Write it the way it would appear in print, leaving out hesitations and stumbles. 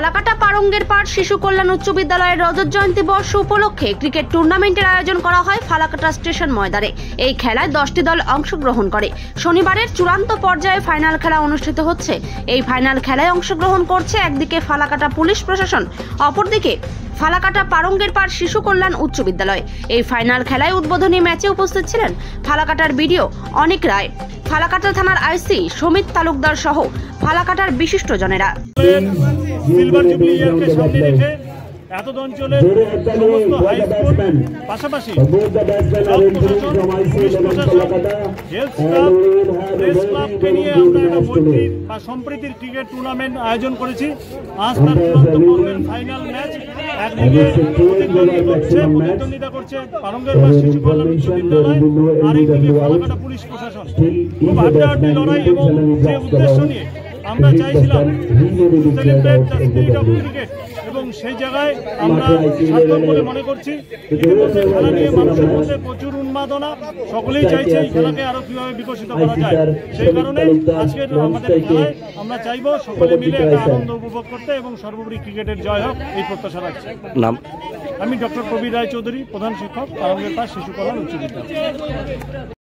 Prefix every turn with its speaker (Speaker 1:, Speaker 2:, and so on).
Speaker 1: ফালাকাটা পারঙ্গের পাড় শিশু কল্যাণ উচ্চ বিদ্যালয়ের রজত জয়ন্তী বর্ষ উপলক্ষে ক্রিকেট টুর্নামেন্টের আয়োজন করা হয় ফালাকাটা স্টেশন ময়দানে। এই খেলায় 10টি দল অংশগ্রহণ করে। শনিবারের চূড়ান্ত পর্যায়ে ফাইনাল খেলা অনুষ্ঠিত হচ্ছে। এই ফাইনাল খেলায় অংশগ্রহণ করছে একদিকে ফালাকাটা পুলিশ প্রশাসন, অপরদিকে ফালাকাটা পারঙ্গের পাড় শিশু কল্যাণ উচ্চ বিদ্যালয়। এই ফাইনাল খেলায় উদ্বোধনী ম্যাচে উপস্থিত ছিলেন ফালাকাটার বিডিও অনিক রায়, ফালাকাটা থানার আইসি সমিত তালুকদার সহ ফালাকাটার বিশিষ্ট জনেরা।
Speaker 2: সিলভার জুবলি ইয়ারকে সামনে রেখে এতদ অঞ্চলের সমস্ত হাই স্কুল পাশাপাশি পুলিশ প্রশাসন, হেলথ স্টাফ, প্রেস ক্লাবকে নিয়ে আমরা একটা মৈত্রীর বা সম্প্রীতির ক্রিকেট টুর্নামেন্ট আয়োজন করেছি। আজ তার চূড়ান্ত পর্বের ফাইনাল ম্যাচ। একদিকে প্রতিদ্বন্দ্বিতা করছে পারঙ্গের পাড় শিশু কল্যাণ উচ্চ বিদ্যালয়, আরেকদিকে ফালাকাটা পুলিশ প্রশাসন। খুব হাড্ডাহাড্ডি লড়াই এবং যে উদ্দেশ্য নিয়ে আমরা চাইছিলাম celebrate the spirit of cricket, এবং সেই জায়গায় আমরা সার্থক বলে মনে করছি। ইতিমধ্যে খেলা নিয়ে মানুষের মধ্যে প্রচুর উন্মাদনা, সকলেই চাইছে এই খেলাকে আরো কিভাবে বিকশিত করা যায়। সেই কারণে আজকের আমাদের খেলায় আমরা চাইব সকলে মিলে একটা আনন্দ উপভোগ করতে এবং সর্বোপরি ক্রিকেটের জয় হোক এই প্রত্যাশা রাখছি।
Speaker 3: নাম?
Speaker 2: আমি ডক্টর প্রবীর রায় চৌধুরী, প্রধান শিক্ষক, পারঙ্গের পাড় শিশু কল্যাণ উচ্চ বিদ্যালয়।